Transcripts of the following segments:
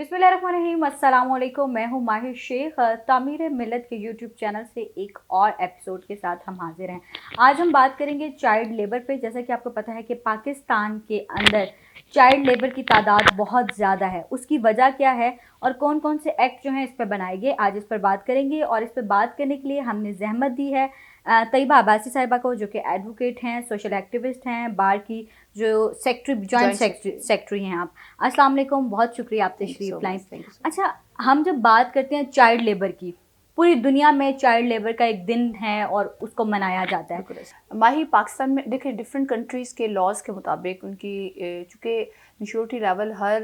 बिस्मिल्लाहिर्रहमानिर्रहीम, अस्सलाम वालेकुम। मैं हूँ माहिर शेख। तामीर मिल्लत के यूट्यूब चैनल से एक और एपिसोड के साथ हम हाजिर हैं। आज हम बात करेंगे चाइल्ड लेबर पे। जैसा कि आपको पता है कि पाकिस्तान के अंदर चाइल्ड लेबर की तादाद बहुत ज़्यादा है। उसकी वजह क्या है और कौन कौन से एक्ट जो हैं इस पर बनाए गए, आज इस पर बात करेंगे। और इस पर बात करने के लिए हमने जहमत दी है तैयबा अब्बासी साहिबा को, जो कि एडवोकेट हैं, सोशल एक्टिविस्ट हैं, बार की जो जॉइंट सेक्रेटरी हैं आप। अस्सलाम वालेकुम, बहुत शुक्रिया आप तशरीफ लाएं। अच्छा, हम जब बात करते हैं चाइल्ड लेबर की, पूरी दुनिया में चाइल्ड लेबर का एक दिन है और उसको मनाया जाता है। माही पाकिस्तान में देखिए डिफरेंट कंट्रीज़ के लॉज के मुताबिक उनकी चूँकि मैच्योरिटी लेवल हर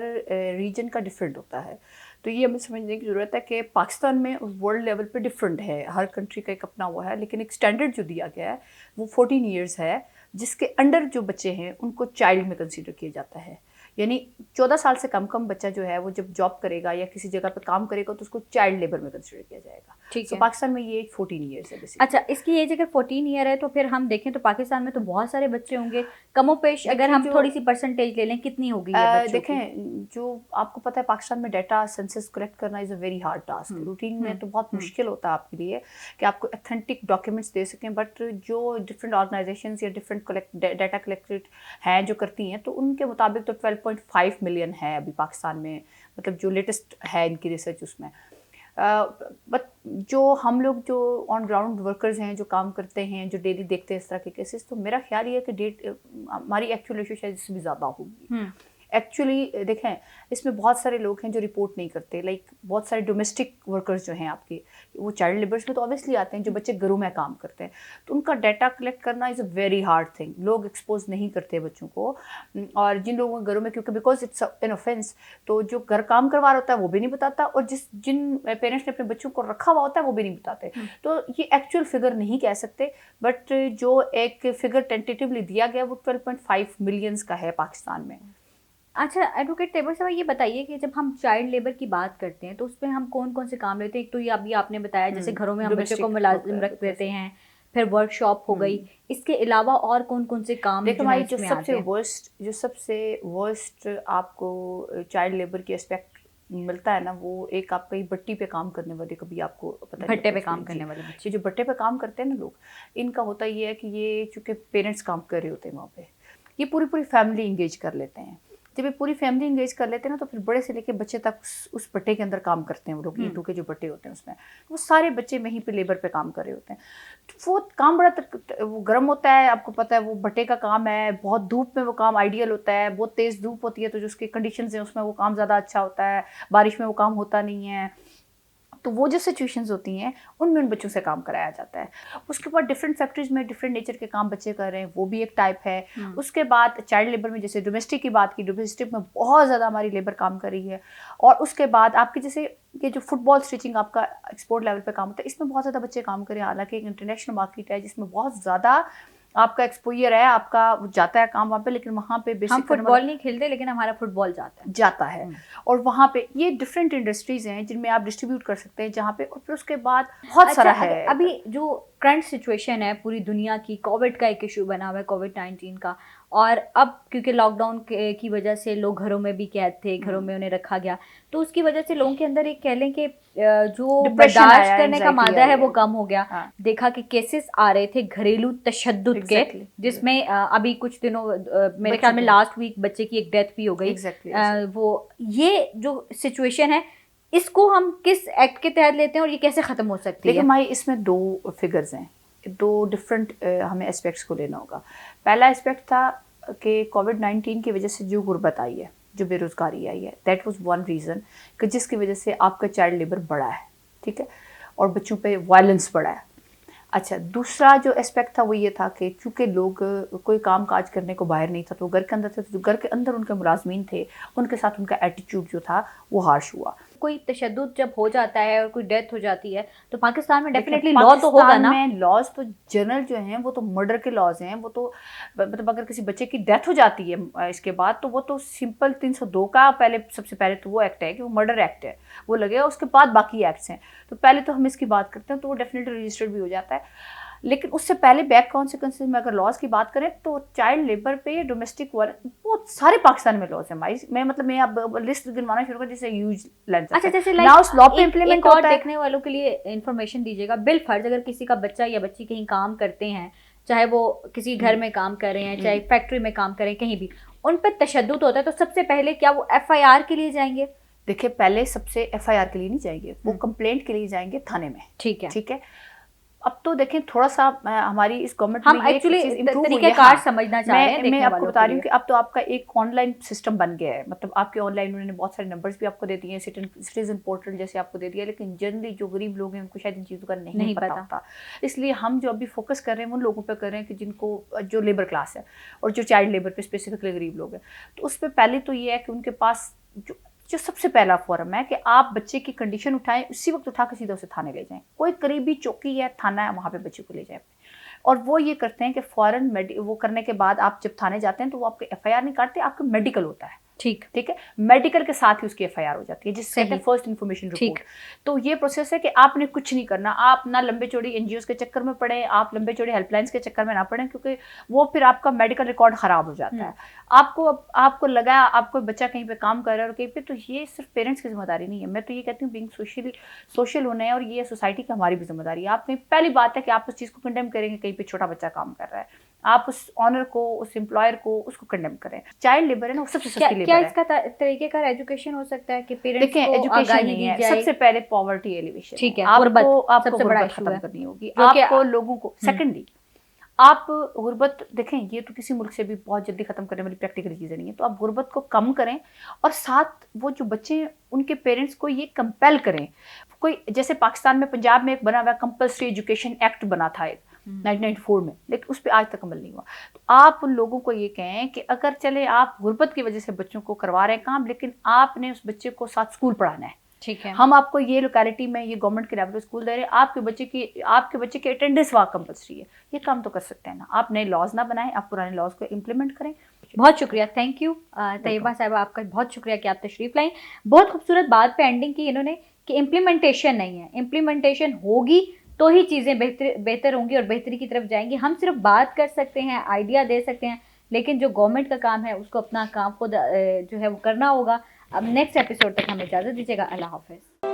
रीजन का डिफरेंट होता है, तो ये हमें समझने की ज़रूरत है कि पाकिस्तान में वर्ल्ड लेवल पे डिफरेंट है, हर कंट्री का एक अपना हुआ है, लेकिन एक स्टैंडर्ड जो दिया गया है वो 14 ईयर्स है, जिसके अंडर जो बच्चे हैं उनको चाइल्ड में कंसीडर किया जाता है। यानी 14 साल से कम बच्चा जो है वो जब जॉब करेगा या किसी जगह पे काम करेगा तो उसको चाइल्ड लेबर में कंसिडर किया जाएगा। ठीक है। पाकिस्तान में ये 14 ईयर्स है बेसिकली। अच्छा, इसकी एज अगर 14 ईयर है तो फिर हम देखें तो पाकिस्तान में तो बहुत सारे बच्चे होंगे, कमोपेश अगर हम थोड़ी सी परसेंटेज ले लें, कितनी होगी ये बच्चों देखें, जो आपको पता है पाकिस्तान में डाटा सेंसस कलेक्ट करना is a very hard task. Routine में तो बहुत मुश्किल होता है आपके लिए कि आपको ऑथेंटिक डॉक्यूमेंट्स दे सकें, बट जो डिफरेंट ऑर्गेनाइजेशंस या डिफरेंट डाटा कलेक्टेड हैं जो करती हैं, तो उनके मुताबिक तो 12.5 मिलियन है अभी पाकिस्तान में, मतलब जो लेटेस्ट है इनकी रिसर्च उसमें। बट जो हम लोग जो ऑन ग्राउंड वर्कर्स हैं, जो काम करते हैं, जो डेली देखते हैं इस तरह के केसेस, तो मेरा ख्याल ये है कि हमारी एक्चुअल रेशियो शायद इससे भी ज़्यादा होगी। एक्चुअली देखें, इसमें बहुत सारे लोग हैं जो रिपोर्ट नहीं करते, लाइक बहुत सारे डोमेस्टिक वर्कर्स जो हैं आपके, वो चाइल्ड लेबर्स में तो ऑब्वियसली आते हैं, जो बच्चे घरों में काम करते हैं, तो उनका डाटा कलेक्ट करना is a very hard thing. लोग एक्सपोज नहीं करते बच्चों को, और जिन लोगों के घरों में, क्योंकि बिकॉज इट्स एन ऑफेंस, तो जो घर काम करवा रहा होता है वो भी नहीं बताता, और जिन पेरेंट्स ने अपने बच्चों को रखा हुआ होता है वो भी नहीं बताते। तो ये एक्चुअल फिगर नहीं कह सकते, बट जो एक फिगर टेंटेटिवली दिया गया वो 12.5 मिलियंस का है पाकिस्तान में। अच्छा, एडवोकेट तैयबा साहब, ये बताइए कि जब हम चाइल्ड लेबर की बात करते हैं तो उसमें हम कौन कौन से काम लेते हैं। एक तो ये अभी आपने बताया जैसे घरों में हम बच्चों को मुलाजिम रख देते हैं, फिर वर्कशॉप हो गई, इसके अलावा और कौन कौन से काम देखो भाई, जो सबसे वर्स्ट आपको चाइल्ड लेबर की एस्पेक्ट मिलता है ना, वो एक आपका ही भट्टी पे काम करने वाले, कभी आपको पता भट्टे पे काम करने वाले बच्चे, जो भट्टे पे काम करते हैं ना लोग, इनका होता ये है कि ये चूँकि पेरेंट्स काम कर रहे होते हैं वहाँ पे, ये पूरी फैमिली इंगेज कर लेते हैं। जब ये पूरी फैमिली इंगेज कर लेते हैं ना, तो फिर बड़े से लेके बच्चे तक उस भट्टे के अंदर काम करते हैं वो लोग। ईंटों के जो भट्टे होते हैं उसमें वो सारे बच्चे वहीं पे लेबर पे काम कर रहे होते हैं। तो वो काम बड़ा वो गर्म होता है, आपको पता है वो भट्टे का काम है, बहुत धूप में वो काम आइडियल होता है, बहुत तेज़ धूप होती है तो जो उसकी कंडीशंस हैं उसमें वो काम ज़्यादा अच्छा होता है, बारिश में वो काम होता नहीं है। तो वो जो सिचुएशंस होती हैं उनमें उन बच्चों से काम कराया जाता है। उसके बाद डिफरेंट फैक्ट्रीज में डिफरेंट नेचर के काम बच्चे कर रहे हैं, वो भी एक टाइप है। उसके बाद चाइल्ड लेबर में जैसे डोमेस्टिक की बात की, डोमेस्टिक में बहुत ज़्यादा हमारी लेबर काम कर रही है। और उसके बाद आपके जैसे ये जो फुटबॉल स्टिचिंग आपका एक्सपोर्ट लेवल पे काम होता है, इसमें बहुत ज़्यादा बच्चे काम करें। हालांकि एक इंटरनेशनल मार्केट है जिसमें बहुत ज़्यादा आपका एक्सपोजर है, आपका जाता है काम वहाँ पे, लेकिन वहाँ पे बेसिक हम फुटबॉल नहीं खेलते लेकिन हमारा फुटबॉल जाता है। और वहाँ पे ये डिफरेंट इंडस्ट्रीज हैं जिनमें आप डिस्ट्रीब्यूट कर सकते हैं जहाँ पे, और फिर उसके बाद बहुत सारा है। अभी जो करंट सिचुएशन है पूरी दुनिया की, कोविड का एक इशू बना हुआ है, कोविड-19 का, और अब क्योंकि लॉकडाउन की वजह से लोग घरों में भी कैद थे, घरों में उन्हें रखा गया, तो उसकी वजह से लोगों के अंदर एक कह लें कि जो बर्दाश्त करने का मादा है वो कम हो गया। देखा कि केसेस आ रहे थे घरेलू तशद्दुद के, जिसमें अभी कुछ दिनों मेरे ख्याल में लास्ट वीक बच्चे की एक डेथ भी हो गई। वो ये जो सिचुएशन है, इसको हम किस एक्ट के तहत लेते हैं और ये कैसे ख़त्म हो सकती है? देखिए माई, इसमें दो फिगर्स हैं, दो डिफरेंट हमें एस्पेक्ट्स को लेना होगा। पहला एस्पेक्ट था कि कोविड-19 की वजह से जो गुर्बत आई है, जो बेरोज़गारी आई है, दैट वाज वन रीज़न कि जिसकी वजह से आपका चाइल्ड लेबर बढ़ा है, ठीक है, और बच्चों पे वायलेंस बढ़ा है। अच्छा, दूसरा जो एस्पेक्ट था वो ये था कि चूँकि लोग कोई काम काज करने को बाहर नहीं था, तो घर के अंदर थे, तो जो घर के अंदर उनके मुलाजमीन थे उनके साथ उनका एटीट्यूड जो था वो हार्श हुआ। कोई तशद्दुद जब हो जाता है और कोई डेथ हो जाती है तो पाकिस्तान में डेफिनेटली लॉ तो होगा ना। में लॉज तो जनरल जो हैं वो तो मर्डर के लॉज हैं, वो तो मतलब अगर किसी बच्चे की डेथ हो जाती है इसके बाद, तो वो तो सिंपल 302 का पहले, सबसे पहले तो वो एक्ट है कि वो मर्डर एक्ट है, वो लगेगा, उसके बाद बाकी एक्ट्स हैं। तो पहले तो हम इसकी बात करते हैं तो वो डेफिनेटली रजिस्टर्ड भी हो जाता है। लेकिन उससे पहले बैक कॉन्सिक्वेंसेज में अगर लॉज की बात करें तो चाइल्ड लेबर पे, डोमेस्टिक वर्क, बहुत सारे पाकिस्तान में लॉज है। मैं अब लिस्ट गिनवाना शुरू कर, जैसे ह्यूज लेंथ। अच्छा, जैसे ना उस लॉ पे इम्प्लीमेंट और होता है। देखने वालों के लिए इन्फॉर्मेशन दीजिएगा, बिल फर्ज अगर किसी का बच्चा या बच्ची कहीं काम करते हैं, चाहे वो किसी घर में काम कर रहे हैं, चाहे फैक्ट्री में काम कर रहे हैं, कहीं भी उन पर तशद्दुद होता है, तो सबसे पहले क्या वो FIR के लिए जाएंगे? देखिए, पहले सबसे FIR के लिए नहीं जाएंगे, वो कंप्लेंट के लिए जाएंगे थाने में। ठीक है। अब तो देखें थोड़ा सा हमारी इस गवर्नमेंट हम एक्चुअली तरीकेकार समझना चाह रहे हैं। मैं आपको बता रही हूँ कि अब तो आपका एक ऑनलाइन सिस्टम बन गया है, मतलब आपके ऑनलाइन उन्होंने बहुत सारे नंबर्स भी आपको दे दिए हैं, सिटीजन पोर्टल जैसे आपको दे दिया, लेकिन जनरली जो गरीब लोग हैं उनको शायद इन चीज़ों का नहीं पता होता। इसलिए हम जो अभी फोकस कर रहे हैं उन लोगों पर कर रहे हैं कि जिनको, जो लेबर क्लास है और जो चाइल्ड लेबर पे स्पेसिफिकली गरीब लोग हैं, तो उस पर पहले तो ये है कि उनके पास जो सबसे पहला फॉरम है कि आप बच्चे की कंडीशन उठाएं, उसी वक्त उठा के सीधा उसे थाने ले जाएं। कोई करीबी चौकी है, थाना है, वहाँ पे बच्चे को ले जाएं। और वो ये करते हैं कि फौरन वो करने के बाद आप जब थाने जाते हैं तो वो आपके FIR नहीं काटते, आपका मेडिकल होता है। ठीक है, मेडिकल के साथ ही उसकी FIR हो जाती है, जिससे कहते हैं फर्स्ट इन्फॉर्मेशन रिपोर्ट। तो ये प्रोसेस है कि आपने कुछ नहीं करना, आप ना लंबे चौड़ी NGOs के चक्कर में पड़े, आप लंबे चौड़े हेल्पलाइंस के चक्कर में ना पड़े, क्योंकि वो फिर आपका मेडिकल रिकॉर्ड खराब हो जाता है। आपको लगा आपको बच्चा कहीं पे काम कर रहा है और कहीं पे, तो ये सिर्फ पेरेंट्स की जिम्मेदारी नहीं है। मैं तो ये कहती हूँ बीइंग सोशल होना है, और ये सोसाइटी की हमारी भी जिम्मेदारी है। आपने पहली बात है कि आप उस चीज़ को कंडेम करेंगे, कहीं पे छोटा बच्चा काम कर रहा है, आप उस ऑनर को, उस एम्प्लॉयर को, उसको कंडेम करें। चाइल्ड लेबर है ना, वो सबसे सस्ती लेबर है। क्या इसका तरीकेकार एजुकेशन हो सकता है कि पेरेंट्स को एजुकेशन नहीं है, सबसे पहले पॉवर्टी एलिवेशन। ठीक है, आपको सबसे बड़ा खत्म करनी होगी, आपको लोगों को। सेकेंडली, आप गुर्बत देखें, ये तो किसी मुल्क से भी बहुत जल्दी खत्म करने वाली प्रैक्टिकल चीज़ें नहीं है, तो आप गुर्बत को कम करें और साथ वो जो बच्चे, उनके पेरेंट्स को ये कंपेल करें। कोई जैसे पाकिस्तान में, पंजाब में एक बना हुआ कंपल्सरी एजुकेशन एक्ट बना था 1994 में, लेकिन उस पर आज तक अमल नहीं हुआ। तो आप उन लोगों को ये कहें कि अगर चले आप गुर्बत की वजह से बच्चों को करवा रहे हैं काम, लेकिन आपने उस बच्चे को साथ स्कूल पढ़ाना है। ठीक है, हम आपको ये लोकेलिटी में ये गवर्नमेंट के लेवल पे स्कूल दे रहे हैं, आपके बच्चे की अटेंडेंस वहाँ कंपल्सरी है। ये काम तो कर सकते हैं ना, आप नए लॉज ना बनाएं, आप पुराने लॉज को इम्प्लीमेंट करें। बहुत शुक्रिया, थैंक यू तैयबा साहिबा, आपका बहुत शुक्रिया कि आप तशरीफ लाएं। बहुत खूबसूरत बात पे एंडिंग की इन्होंने कि इम्प्लीमेंटेशन नहीं है, इम्प्लीमेंटेशन होगी तो ही चीज़ें बेहतर होंगी और बेहतरी की तरफ जाएंगी। हम सिर्फ बात कर सकते हैं, आइडिया दे सकते हैं, लेकिन जो गवर्नमेंट का काम है उसको अपना काम खुद जो है वो करना होगा। अब नेक्स्ट एपिसोड तक हमें इजाज़त दीजिएगा। अल्लाह हाफ़िज़।